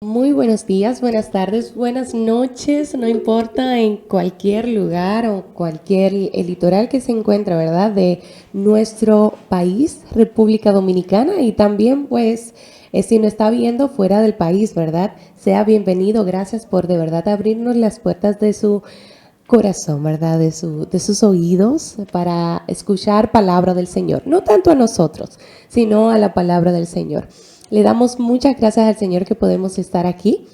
Muy buenos días, buenas tardes, buenas noches, no importa en cualquier lugar o cualquier el litoral que se encuentre, ¿verdad? De nuestro país, República Dominicana, y también pues si nos está viendo fuera del país, ¿verdad? Sea bienvenido, gracias por de verdad abrirnos las puertas de su corazón, ¿verdad? De sus oídos para escuchar palabra del Señor. No tanto a nosotros, sino a la palabra del Señor. Le damos muchas gracias al Señor que podemos estar aquí.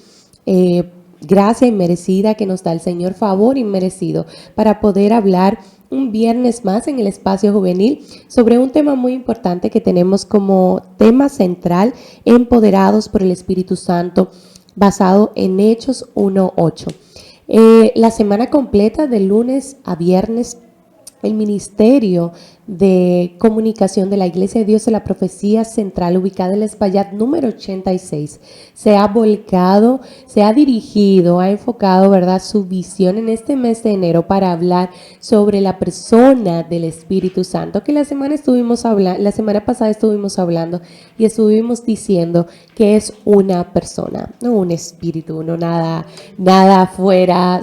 Gracia inmerecida que nos da el Señor, favor inmerecido para poder hablar un viernes más en el espacio juvenil sobre un tema muy importante que tenemos como tema central, empoderados por el Espíritu Santo, basado en Hechos 1:8. La semana completa, de lunes a viernes, el Ministerio de Comunicación de la Iglesia de Dios de la Profecía Central, ubicada en el Espaillat número 86, se ha volcado, se ha dirigido, ha enfocado, ¿verdad?, su visión en este mes de enero para hablar sobre la persona del Espíritu Santo, que la semana pasada estuvimos hablando y estuvimos diciendo que es una persona, no un espíritu, no nada fuera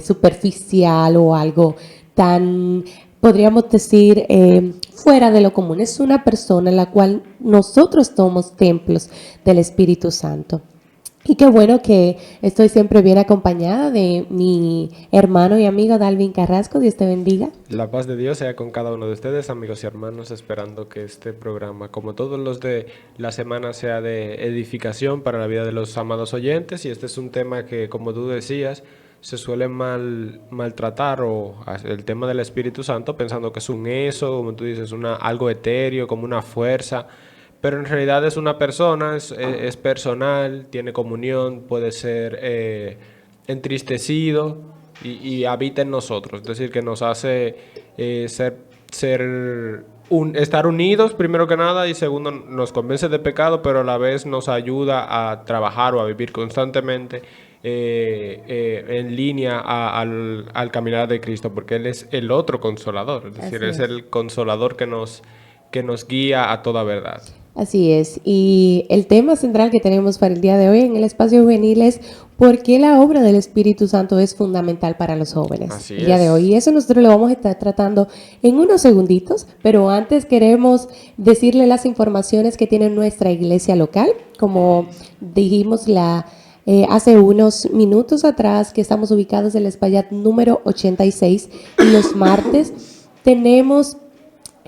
superficial o algo tan, podríamos decir, fuera de lo común. Es una persona en la cual nosotros somos templos del Espíritu Santo. Y qué bueno que estoy siempre bien acompañada de mi hermano y amigo Dalvin Carrasco. Dios te bendiga. La paz de Dios sea con cada uno de ustedes, amigos y hermanos, esperando que este programa, como todos los de la semana, sea de edificación para la vida de los amados oyentes. Y este es un tema que, como tú decías, se suele maltratar, o el tema del Espíritu Santo, pensando que es un eso, como tú dices, algo etéreo, como una fuerza. Pero en realidad es una persona, es personal, tiene comunión, puede ser entristecido y habita en nosotros. Es decir, que nos hace estar unidos, primero que nada, y segundo, nos convence de pecado, pero a la vez nos ayuda a trabajar o a vivir constantemente en línea al caminar de Cristo, porque Él es el otro consolador. Es decir, Así es es. el consolador que nos guía a toda verdad. Así es. Y el tema central que tenemos para el día de hoy en el espacio juvenil es por qué la obra del Espíritu Santo es fundamental para los jóvenes Así el día de hoy. es. Y eso nosotros lo vamos a estar tratando en unos segunditos, pero antes queremos decirle las informaciones que tiene nuestra iglesia local. Como dijimos hace unos minutos atrás, que estamos ubicados en el Espaillat número 86, y los martes tenemos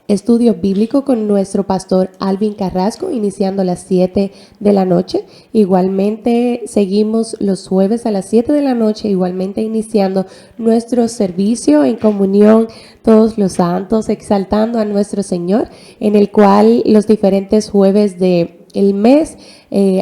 estudio bíblico con nuestro pastor Alvin Carrasco, iniciando a las 7 de la noche. Igualmente seguimos los jueves a las 7 de la noche, igualmente iniciando nuestro servicio en comunión todos los santos, exaltando a nuestro Señor, en el cual los diferentes jueves del mes,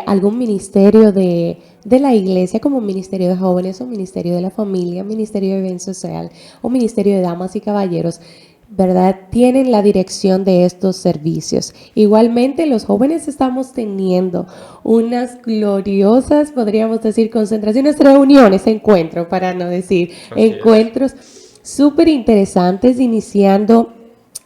algún ministerio de la iglesia, como ministerio de jóvenes o ministerio de la familia, ministerio de bien social o ministerio de damas y caballeros, ¿verdad?, tienen la dirección de estos servicios. Igualmente, los jóvenes estamos teniendo unas gloriosas, podríamos decir, concentraciones, reuniones, encuentros, para no decir Así es. encuentros súper interesantes, iniciando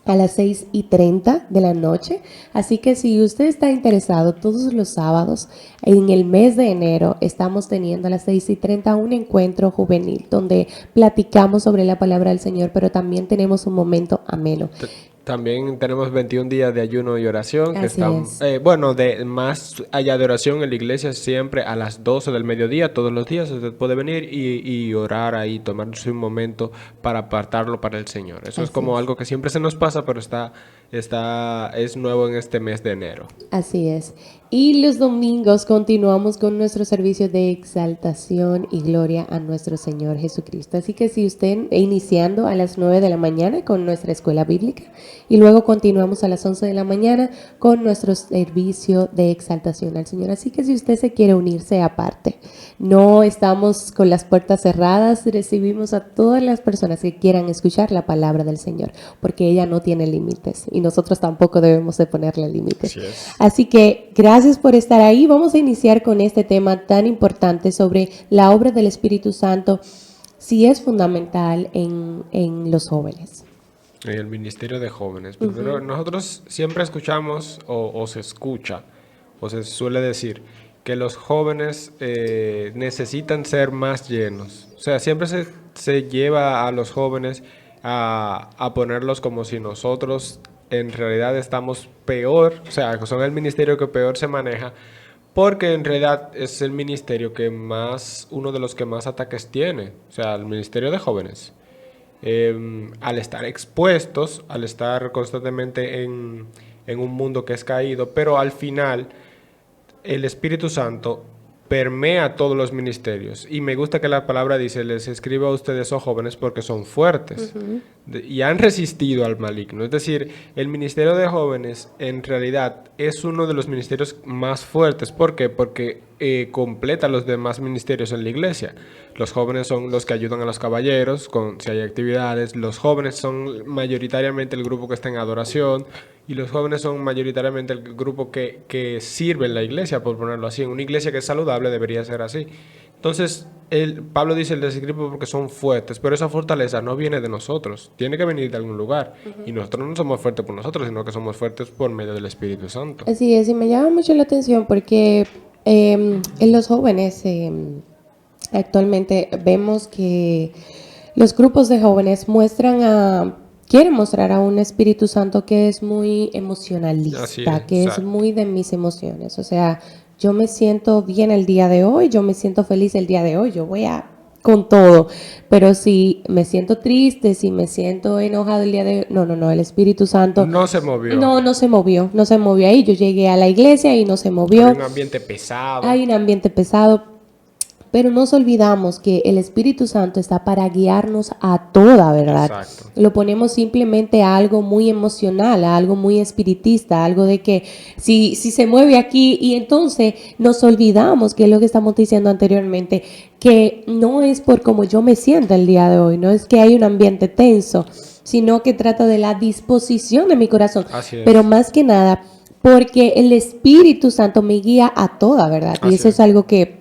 a las 6:30 de la noche. Así que si usted está interesado, todos los sábados en el mes de enero estamos teniendo a las 6:30 un encuentro juvenil donde platicamos sobre la palabra del Señor, pero también tenemos un momento ameno. También tenemos 21 días de ayuno y oración que Así están, es. bueno, de más allá de oración en la iglesia, siempre a las 12 del mediodía, todos los días usted puede venir y orar ahí, tomarse un momento para apartarlo para el Señor. Eso es Así como es. algo que siempre se nos pasa, pero es nuevo en este mes de enero. Así es. Y los domingos continuamos con nuestro servicio de exaltación y gloria a nuestro Señor Jesucristo. Así que si usted iniciando a las 9 de la mañana con nuestra escuela bíblica y luego continuamos a las 11 de la mañana con nuestro servicio de exaltación al Señor. Así que si usted se quiere unirse aparte, no estamos con las puertas cerradas, recibimos a todas las personas que quieran escuchar la palabra del Señor, porque ella no tiene límites y nosotros tampoco debemos de ponerle límites. Así es. Así que gracias por estar ahí. Vamos a iniciar con este tema tan importante sobre la obra del Espíritu Santo, si es fundamental en los jóvenes. En el Ministerio de Jóvenes. Primero, nosotros siempre escuchamos o se escucha o se suele decir que los jóvenes necesitan ser más llenos. O sea, siempre se lleva a los jóvenes a ponerlos como si nosotros en realidad estamos peor, o sea, son el ministerio que peor se maneja, porque en realidad es el ministerio que más, uno de los que más ataques tiene, o sea, el ministerio de jóvenes. Al estar expuestos, al estar constantemente en un mundo que es caído, pero al final el Espíritu Santo permea todos los ministerios. Y me gusta que la palabra dice, les escribo a ustedes, oh jóvenes, porque son fuertes y han resistido al maligno. Es decir, el ministerio de jóvenes en realidad es uno de los ministerios más fuertes. ¿Por qué? Porque completa los demás ministerios en la iglesia. Los jóvenes son los que ayudan a los caballeros si hay actividades. Los jóvenes son mayoritariamente el grupo que está en adoración. Y los jóvenes son mayoritariamente el grupo que sirve en la iglesia, por ponerlo así. En una iglesia que es saludable debería ser así. Entonces, Pablo dice, les escribo porque son fuertes, pero esa fortaleza no viene de nosotros, tiene que venir de algún lugar. Y nosotros no somos fuertes por nosotros, sino que somos fuertes por medio del Espíritu Santo. Así es, y me llama mucho la atención porque en los jóvenes actualmente vemos que los grupos de jóvenes quieren mostrar a un Espíritu Santo que es muy emocionalista, que es muy de mis emociones. O sea, yo me siento bien el día de hoy, yo me siento feliz el día de hoy, yo voy con todo. Pero si me siento triste, si me siento enojado el día de hoy, no, el Espíritu Santo no se movió. No se movió ahí. Yo llegué a la iglesia y no se movió. Hay un ambiente pesado. Pero nos olvidamos que el Espíritu Santo está para guiarnos a toda verdad. Exacto. Lo ponemos simplemente a algo muy emocional, a algo muy espiritista, algo de que si se mueve aquí, y entonces nos olvidamos, que es lo que estamos diciendo anteriormente, que no es por cómo yo me siento el día de hoy, no es que hay un ambiente tenso, sino que trata de la disposición de mi corazón. Así es. Pero más que nada, porque el Espíritu Santo me guía a toda verdad. Y eso es algo que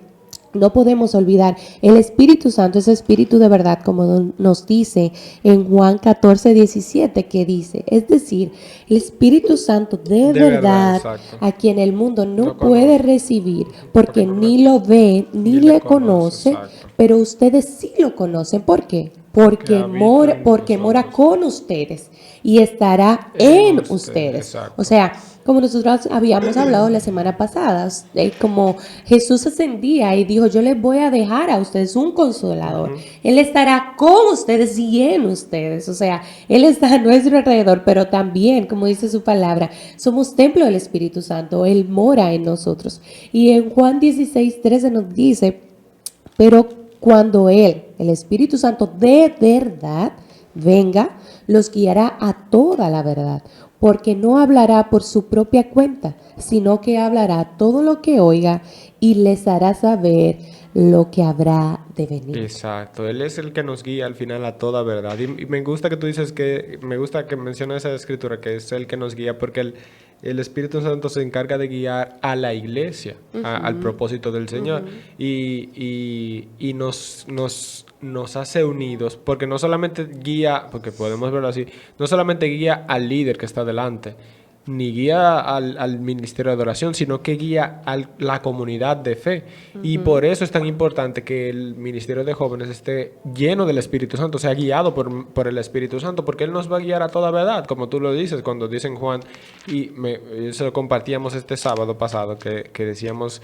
no podemos olvidar. El Espíritu Santo es espíritu de verdad, como nos dice en Juan 14:17, que dice, es decir, el Espíritu Santo de verdad a quien el mundo no puede recibir, porque ni lo ve ni le conoce, pero ustedes sí lo conocen. ¿Por qué? Porque mora con ustedes y estará en ustedes. O sea, como nosotros habíamos hablado la semana pasada, como Jesús ascendía y dijo, yo les voy a dejar a ustedes un consolador. Él estará con ustedes y en ustedes. O sea, Él está a nuestro alrededor, pero también, como dice su palabra, somos templo del Espíritu Santo. Él mora en nosotros. Y en Juan 16:13 nos dice, pero cuando Él, el Espíritu Santo de verdad, venga, los guiará a toda la verdad, porque no hablará por su propia cuenta, sino que hablará todo lo que oiga y les hará saber lo que habrá de venir. Exacto, Él es el que nos guía al final a toda verdad. Y me gusta que tú dices me gusta que menciones esa escritura, que es el que nos guía, porque el Espíritu Santo se encarga de guiar a la iglesia, al propósito del Señor. Y nos hace unidos, porque no solamente guía, porque podemos verlo así, no solamente guía al líder que está delante, ni guía al ministerio de adoración, sino que guía a la comunidad de fe. Y por eso es tan importante que el ministerio de jóvenes esté lleno del Espíritu Santo, sea guiado por el Espíritu Santo, porque Él nos va a guiar a toda verdad, como tú lo dices, cuando dicen Juan, y eso lo compartíamos este sábado pasado, que decíamos,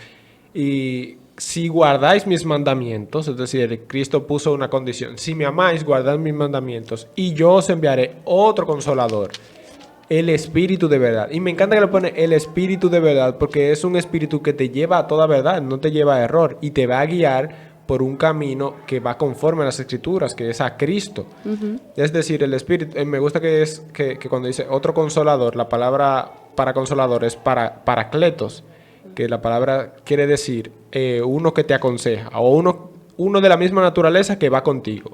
y si guardáis mis mandamientos, es decir, Cristo puso una condición, si me amáis, guardad mis mandamientos, y yo os enviaré otro consolador, el Espíritu de verdad. Y me encanta que le pone el Espíritu de verdad, porque es un espíritu que te lleva a toda verdad, no te lleva a error, y te va a guiar por un camino que va conforme a las Escrituras, que es a Cristo. Es decir, el Espíritu, me gusta que cuando dice otro consolador, la palabra para consolador es paracletos, que la palabra quiere decir uno que te aconseja, o uno de la misma naturaleza que va contigo.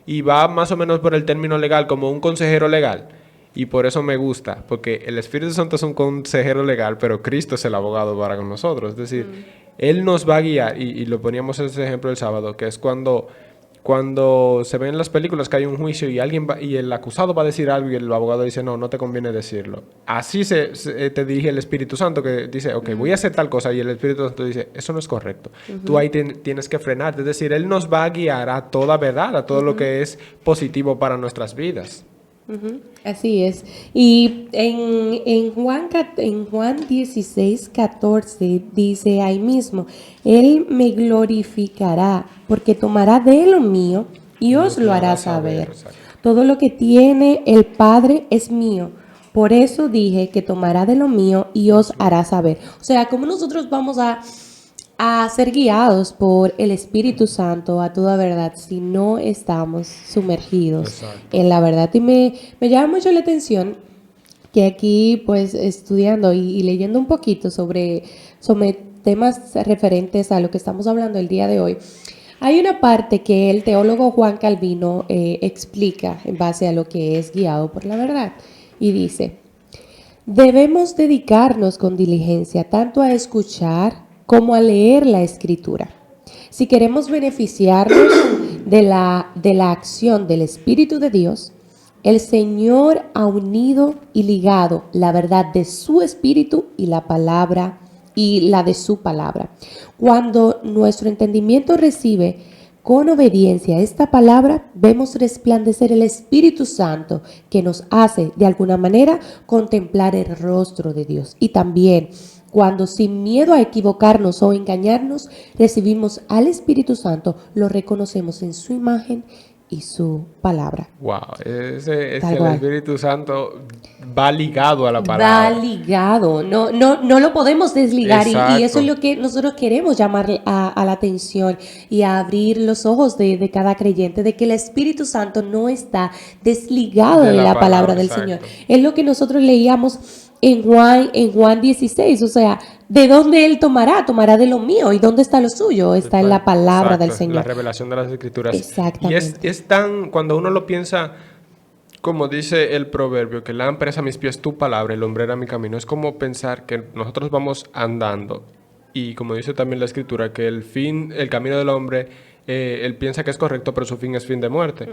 Y va más o menos por el término legal como un consejero legal. Y por eso me gusta, porque el Espíritu Santo es un consejero legal, pero Cristo es el abogado para con nosotros. Es decir, Él nos va a guiar, y lo poníamos ese ejemplo el sábado, que es cuando cuando se ven en las películas que hay un juicio y y el acusado va a decir algo y el abogado dice, no, no te conviene decirlo. Así te dirige el Espíritu Santo que dice, ok, voy a hacer tal cosa y el Espíritu Santo dice, eso no es correcto. Tú ahí tienes que frenar. Es decir, Él nos va a guiar a toda verdad, a todo lo que es positivo para nuestras vidas. Así es. Y en Juan 16, 14 dice ahí mismo, Él me glorificará porque tomará de lo mío y os lo hará saber. Todo lo que tiene el Padre es mío. Por eso dije que tomará de lo mío y os hará saber. O sea, ¿cómo nosotros vamos a ser guiados por el Espíritu Santo a toda verdad si no estamos sumergidos en la verdad? Y me llama mucho la atención que aquí, pues, estudiando y leyendo un poquito sobre temas referentes a lo que estamos hablando el día de hoy, hay una parte que el teólogo Juan Calvino explica en base a lo que es guiado por la verdad. Y dice, debemos dedicarnos con diligencia tanto a escuchar como a leer la Escritura. Si queremos beneficiarnos de la acción del Espíritu de Dios, el Señor ha unido y ligado la verdad de su Espíritu y la palabra y la de su palabra. Cuando nuestro entendimiento recibe con obediencia esta palabra, vemos resplandecer el Espíritu Santo que nos hace de alguna manera contemplar el rostro de Dios. Y también cuando sin miedo a equivocarnos o engañarnos, recibimos al Espíritu Santo, lo reconocemos en su imagen y su palabra. Wow, el Espíritu Santo va ligado a la Va palabra. ligado, no lo podemos desligar y eso es lo que nosotros queremos llamar a la atención y a abrir los ojos de cada creyente, de que el Espíritu Santo no está desligado de la palabra del Señor. Es lo que nosotros leíamos en Juan 16, o sea, ¿de dónde Él tomará? Tomará de lo mío. ¿Y dónde está lo suyo? Está en la palabra del Señor. La revelación de las Escrituras. Exactamente. Y es tan, cuando uno lo piensa, como dice el proverbio, que lámpara es a mis pies tu palabra y lumbrera mi camino, es como pensar que nosotros vamos andando. Y como dice también la Escritura, que el camino del hombre, él piensa que es correcto, pero su fin es fin de muerte.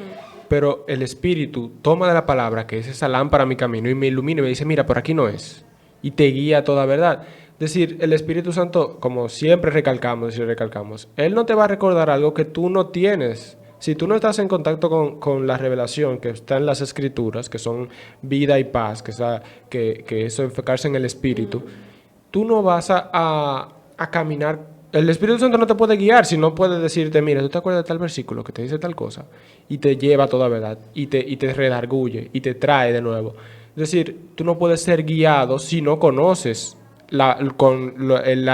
Pero el Espíritu toma de la palabra, que es esa lámpara a mi camino, y me ilumina y me dice, mira, por aquí no es. Y te guía a toda verdad. Es decir, el Espíritu Santo, como siempre recalcamos, Él no te va a recordar algo que tú no tienes. Si tú no estás en contacto con la revelación que está en las Escrituras, que son vida y paz, que eso enfocarse en el Espíritu, tú no vas a caminar. El Espíritu Santo no te puede guiar si no puede decirte, mira, ¿tú te acuerdas de tal versículo que te dice tal cosa? Y te lleva a toda verdad, y te redarguye, y te trae de nuevo. Es decir, tú no puedes ser guiado si no conoces la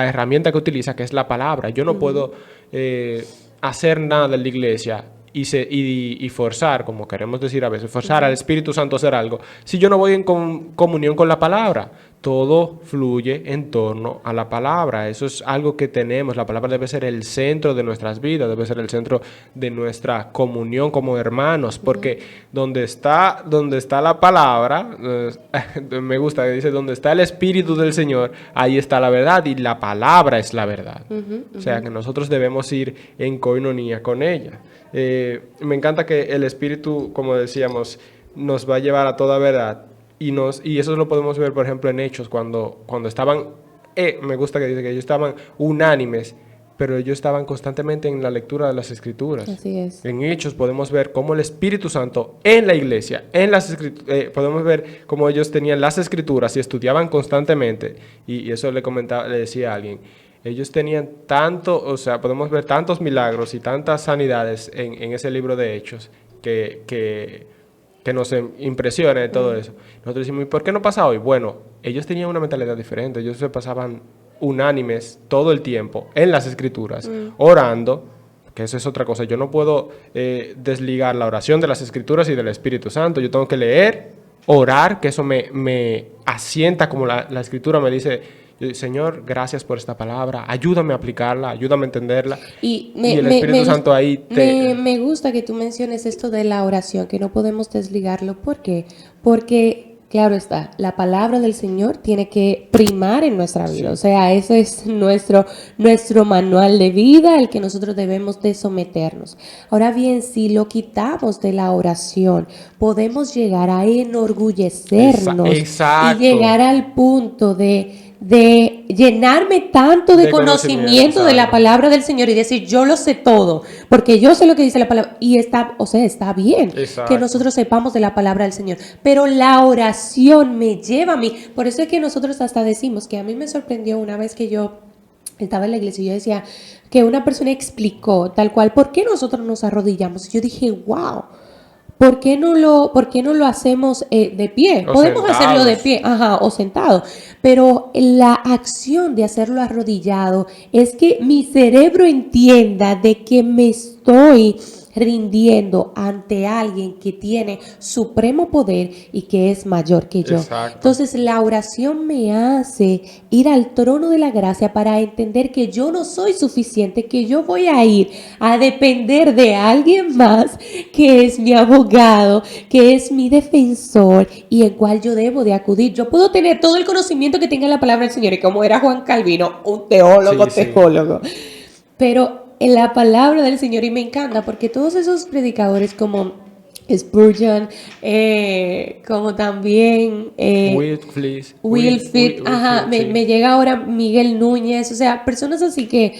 herramienta que utiliza, que es la palabra. Yo no puedo hacer nada en la iglesia y forzar, como queremos decir a veces, forzar al Espíritu Santo a hacer algo, si yo no voy en comunión con la palabra. Todo fluye en torno a la palabra. Eso es algo que tenemos. La palabra debe ser el centro de nuestras vidas, debe ser el centro de nuestra comunión como hermanos, porque donde está la palabra, me gusta que dice, donde está el Espíritu del Señor, ahí está la verdad, y la palabra es la verdad. O sea, que nosotros debemos ir en coinonía con ella. Me encanta que el Espíritu, como decíamos, nos va a llevar a toda verdad. Y eso lo podemos ver, por ejemplo, en Hechos, cuando estaban, me gusta que dice que ellos estaban unánimes, pero ellos estaban constantemente en la lectura de las Escrituras. Así es. En Hechos podemos ver cómo el Espíritu Santo en la iglesia, podemos ver cómo ellos tenían las Escrituras y estudiaban constantemente, y eso le decía a alguien. Ellos tenían podemos ver tantos milagros y tantas sanidades en ese libro de Hechos que nos impresiona de todo eso. Nosotros decimos, ¿y por qué no pasa hoy? Bueno, ellos tenían una mentalidad diferente. Ellos se pasaban unánimes todo el tiempo en las Escrituras, orando, que eso es otra cosa. Yo no puedo desligar la oración de las Escrituras y del Espíritu Santo. Yo tengo que leer, orar, que eso me asienta como la Escritura me dice, Señor, gracias por esta palabra, ayúdame a aplicarla, ayúdame a entenderla. Y el Espíritu Santo ahí me gusta que tú menciones esto de la oración, que no podemos desligarlo. ¿Por qué? Porque Claro está, la palabra del Señor tiene que primar en nuestra vida, Sí. o sea, ese es nuestro manual de vida, el que nosotros debemos de someternos. Ahora bien, si lo quitamos de la oración, podemos llegar a enorgullecernos y Exacto. llegar al punto de llenarme tanto de De conocimiento, conocimiento de la exacto. palabra del Señor y decir, yo lo sé todo, porque yo sé lo que dice la palabra, y está, o sea, está bien que Exacto. nosotros sepamos de la palabra del Señor, pero la oración me lleva a mí, por eso es que nosotros hasta decimos que a mí me sorprendió una vez que yo estaba en la iglesia y yo decía que una persona explicó tal cual, ¿por qué nosotros nos arrodillamos? Y yo dije, wow, ¿por qué no lo hacemos de pie? O Podemos hacerlo de sentados. pie, ajá, o sentado, pero la acción de hacerlo arrodillado es que mi cerebro entienda de que me estoy rindiendo ante alguien que tiene supremo poder y que es mayor que yo. Exacto. Entonces la oración me hace ir al trono de la gracia para entender que yo no soy suficiente, que yo voy a ir a depender de alguien más que es mi abogado, que es mi defensor y en cual yo debo de acudir. Yo puedo tener todo el conocimiento que tenga la palabra del Señor y como era Juan Calvino, un teólogo, Sí, sí. teólogo. Pero en la palabra del Señor, y me encanta porque todos esos predicadores como Spurgeon, como también Wilfrid, ajá, Wilfrid, sí. me llega ahora Miguel Núñez, o sea, personas así que,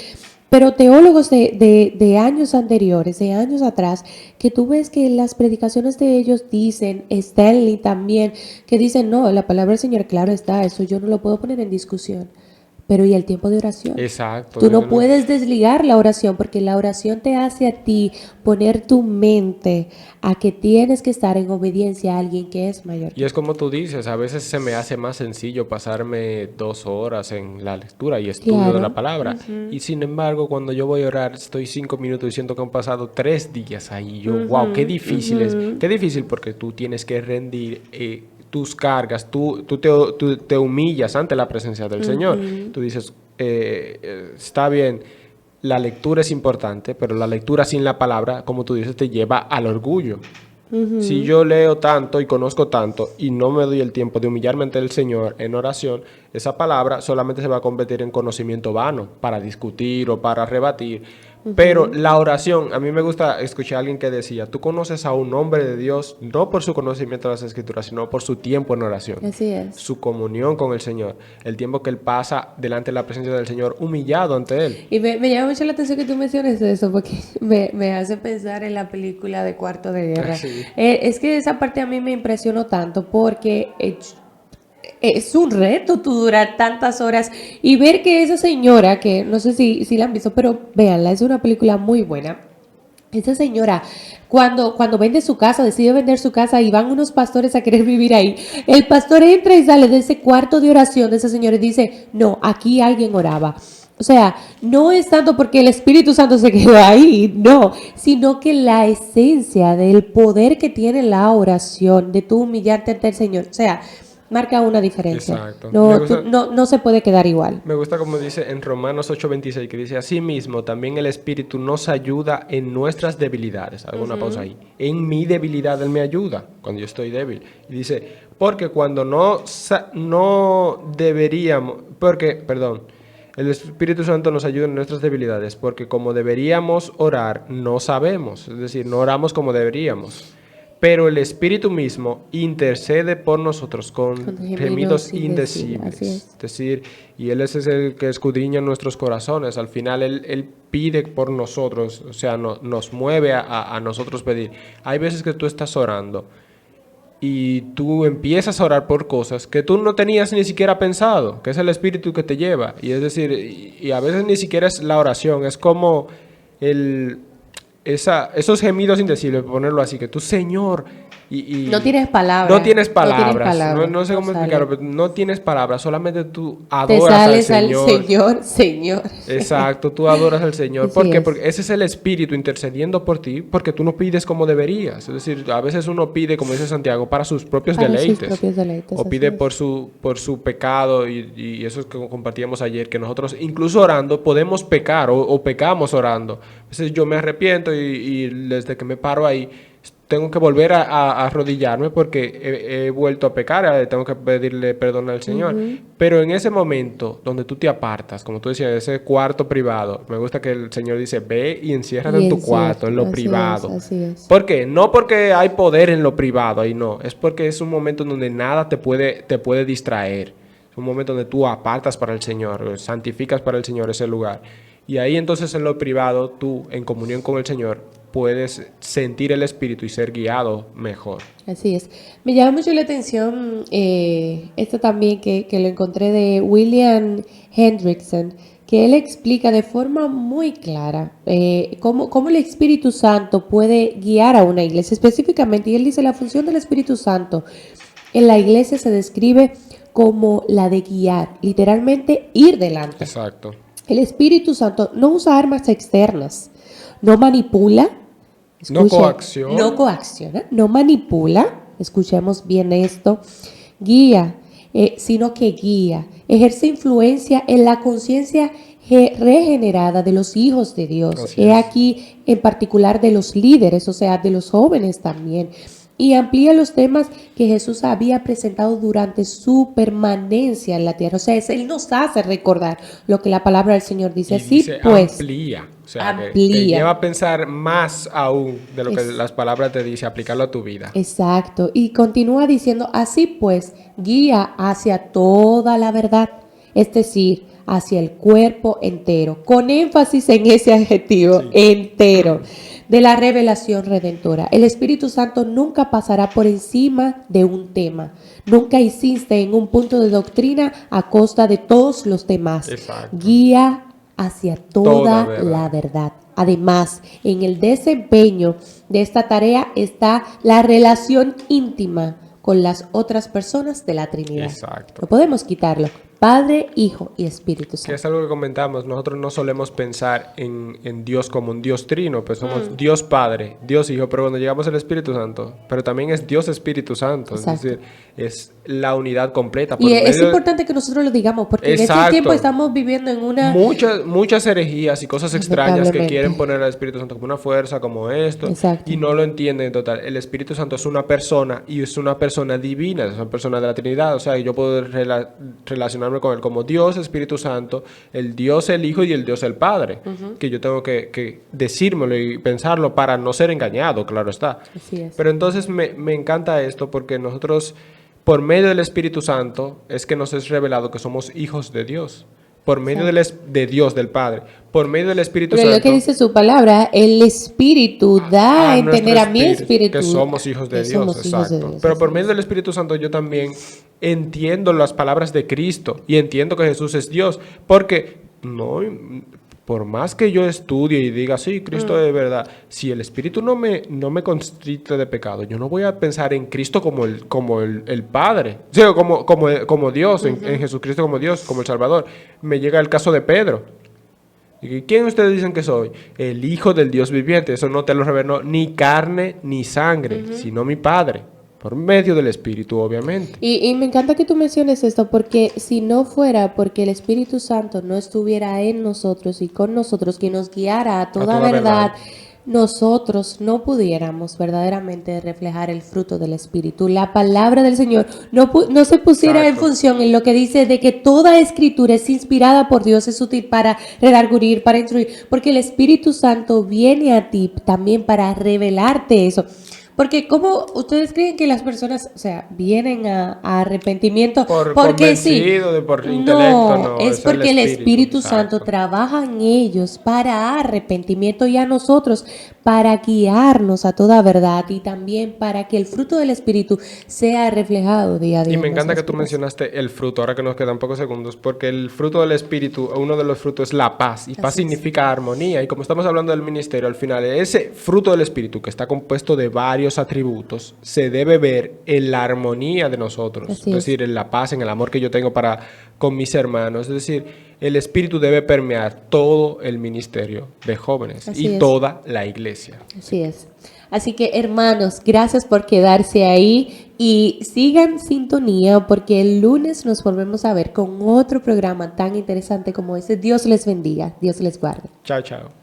pero teólogos de años anteriores, de años atrás, que tú ves que las predicaciones de ellos dicen, Stanley también, que dicen, no, la palabra del Señor, claro está, eso yo no lo puedo poner en discusión. Pero ¿y el tiempo de oración? Exacto. Tú no puedes desligar la oración porque la oración te hace a ti poner tu mente a que tienes que estar en obediencia a alguien que es mayor Y que es tú. como tú dices, a veces se me hace más sencillo pasarme 2 horas en la lectura y estudio de la Claro. palabra. Ujú, Y sin embargo, cuando yo voy a orar, estoy 5 minutos y siento que han pasado 3 días ahí. Yo, wow, qué ujú, difícil es. ujú, Qué difícil porque tú tienes que rendir tus cargas, tú te humillas ante la presencia del Señor. ujú, Tú dices, está bien. La lectura es importante, pero la lectura sin la palabra, como tú dices, te lleva al orgullo. Si ujú. yo leo tanto y conozco tanto y no me doy el tiempo de humillarme ante el Señor en oración, esa palabra solamente se va a convertir en conocimiento vano para discutir o para rebatir. Pero la oración, a mí me gusta escuchar a alguien que decía, tú conoces a un hombre de Dios no por su conocimiento de las Escrituras, sino por su tiempo en oración, Así es. su comunión con el Señor, el tiempo que él pasa delante de la presencia del Señor, humillado ante Él. Y me llama mucho la atención que tú menciones eso, porque me hace pensar en la película de Cuarto de Guerra. Sí, Es que esa parte a mí me impresionó tanto porque es un reto tú durar tantas horas y ver que esa señora, que no sé si la han visto, pero véanla, es una película muy buena. Esa señora, cuando vende su casa, decide vender su casa y van unos pastores a querer vivir ahí, el pastor entra y sale de ese cuarto de oración de esa señora y dice, no, aquí alguien oraba. O sea, no es tanto porque el Espíritu Santo se quedó ahí, no, sino que la esencia del poder que tiene la oración, de tú humillarte ante el Señor, o sea, marca una diferencia. exacto. No, no se puede quedar igual. Me gusta como dice en Romanos 8:26, que dice, asimismo, también el Espíritu nos ayuda en nuestras debilidades. Hago una pausa ahí. En mi debilidad Él me ayuda, cuando yo estoy débil. Y dice, porque cuando no deberíamos, perdón, el Espíritu Santo nos ayuda en nuestras debilidades, porque como deberíamos orar, no sabemos. Es decir, no oramos como deberíamos. Pero el Espíritu mismo intercede por nosotros con Con gemidos gemidos indecibles, así indecibles. es. Es decir, y Él es el que escudriña nuestros corazones. Al final Él pide por nosotros, o sea, nos mueve a nosotros pedir. Hay veces que tú estás orando y tú empiezas a orar por cosas que tú no tenías ni siquiera pensado, que es el Espíritu que te lleva. Y es decir, y a veces ni siquiera es la oración, es como el esos gemidos indecibles, por ponerlo así, que tú, Señor, No tienes palabras. no tienes No tienes palabras, palabras. no sé No cómo explicarlo, sale. pero no tienes palabras, solamente tú Te adoras al sales al Señor. Señor, Señor. Exacto, tú adoras al Señor. ¿Por Así qué? es. Porque ese es el Espíritu intercediendo por ti, porque tú no pides como deberías. Es decir, a veces uno pide, como dice Santiago, para sus propios Para sus deleites. propios deleites, O así pide es. por su pecado, y eso es que compartíamos ayer, que nosotros, incluso orando, podemos pecar o pecamos orando. A veces yo me arrepiento y desde que me paro ahí, tengo que volver a arrodillarme porque he vuelto a pecar, tengo que pedirle perdón al Señor. Pero en ese momento donde tú te apartas, como tú decías, ese cuarto privado, me gusta que el Señor dice, ve y enciérrate en tu cuarto, en lo privado. Así es. ¿Por qué? No porque hay poder en lo privado, ahí no. Es porque es un momento donde nada te puede distraer. Es un momento donde tú apartas para el Señor, santificas para el Señor ese lugar. Y ahí entonces en lo privado, tú, en comunión con el Señor, puedes sentir el Espíritu y ser guiado mejor. Así es. Me llama mucho la atención esto también que lo encontré de William Hendrickson, que él explica de forma muy clara cómo el Espíritu Santo puede guiar a una iglesia específicamente. Y él dice, la función del Espíritu Santo en la iglesia se describe como la de guiar, literalmente ir delante. Exacto. El Espíritu Santo no usa armas externas, no manipula, no coacciona, no manipula, escuchemos bien esto, guía, sino que guía, ejerce influencia en la conciencia regenerada de los hijos de Dios. He aquí en particular de los líderes, o sea, de los jóvenes también. Y amplía los temas que Jesús había presentado durante su permanencia en la tierra. O sea, Él nos hace recordar lo que la palabra del Señor dice. Así dice, pues, amplía. O sea, amplía. Que lleva a pensar más aún de lo que las palabras te dicen, aplicarlo a tu vida. Exacto. Y continúa diciendo, así pues, guía hacia toda la verdad. Es decir, hacia el cuerpo entero. Con énfasis en ese adjetivo, entero. De la revelación redentora. El Espíritu Santo nunca pasará por encima de un tema. Nunca insiste en un punto de doctrina a costa de todos los demás. Exacto. Guía hacia toda la verdad. Además, en el desempeño de esta tarea está la relación íntima con las otras personas de la Trinidad. Exacto. No podemos quitarlo. Padre, Hijo y Espíritu Santo. Que es algo que comentamos, nosotros no solemos pensar en Dios como un Dios trino, pues somos Dios Padre, Dios Hijo, pero cuando llegamos al Espíritu Santo, pero también es Dios Espíritu Santo, Exacto. es decir, es la unidad completa. Y es importante que nosotros lo digamos, porque en este tiempo estamos viviendo en una... Muchas herejías y cosas extrañas que quieren poner al Espíritu Santo como una fuerza, como esto, Exacto. y no lo entienden en total. El Espíritu Santo es una persona y es una persona divina, es una persona de la Trinidad, o sea, yo puedo relacionarme con él como Dios, Espíritu Santo, el Dios el Hijo y el Dios el Padre, que yo tengo que decírmelo y pensarlo para no ser engañado, claro está. Así es. Pero entonces me encanta esto porque nosotros, por medio del Espíritu Santo, es que nos es revelado que somos hijos de Dios. Por medio de Dios, del Padre, por medio del Espíritu Santo. Pero lo que dice su palabra, el Espíritu da a entender a mi espíritu que somos hijos de Dios, exacto. Pero por medio del Espíritu Santo yo también entiendo las palabras de Cristo y entiendo que Jesús es Dios, porque por más que yo estudie y diga, sí, Cristo es verdad, si el Espíritu no me constrite de pecado, yo no voy a pensar en Cristo como el Padre, o sea, como Dios, en Jesucristo como Dios, como el Salvador. Me llega el caso de Pedro. ¿Y quién ustedes dicen que soy? El Hijo del Dios viviente. Eso no te lo reveló ni carne ni sangre, sino mi Padre. Por medio del Espíritu, obviamente. Y me encanta que tú menciones esto, porque si no fuera porque el Espíritu Santo no estuviera en nosotros y con nosotros, que nos guiara a toda verdad, nosotros no pudiéramos verdaderamente reflejar el fruto del Espíritu. La palabra del Señor no se pusiera en función en lo que dice de que toda escritura es inspirada por Dios, es útil para redarguir, para instruir, porque el Espíritu Santo viene a ti también para revelarte eso. Porque ¿cómo ustedes creen que las personas, o sea, vienen a arrepentimiento? Porque sí. Por intelecto, no, es porque el Espíritu Santo trabaja en ellos para arrepentimiento y a nosotros para guiarnos a toda verdad y también para que el fruto del Espíritu sea reflejado día a día. Y me encanta que tú mencionaste el fruto, ahora que nos quedan pocos segundos, porque el fruto del Espíritu, uno de los frutos es la paz, y paz significa armonía, y como estamos hablando del ministerio, al final ese fruto del Espíritu, que está compuesto de varios atributos, se debe ver en la armonía de nosotros, es decir, en la paz, en el amor que yo tengo con mis hermanos, es decir, el Espíritu debe permear todo el ministerio de jóvenes y toda la iglesia. Así es. Así que, hermanos, gracias por quedarse ahí y sigan sintonía porque el lunes nos volvemos a ver con otro programa tan interesante como ese. Dios les bendiga, Dios les guarde. Chao, chao.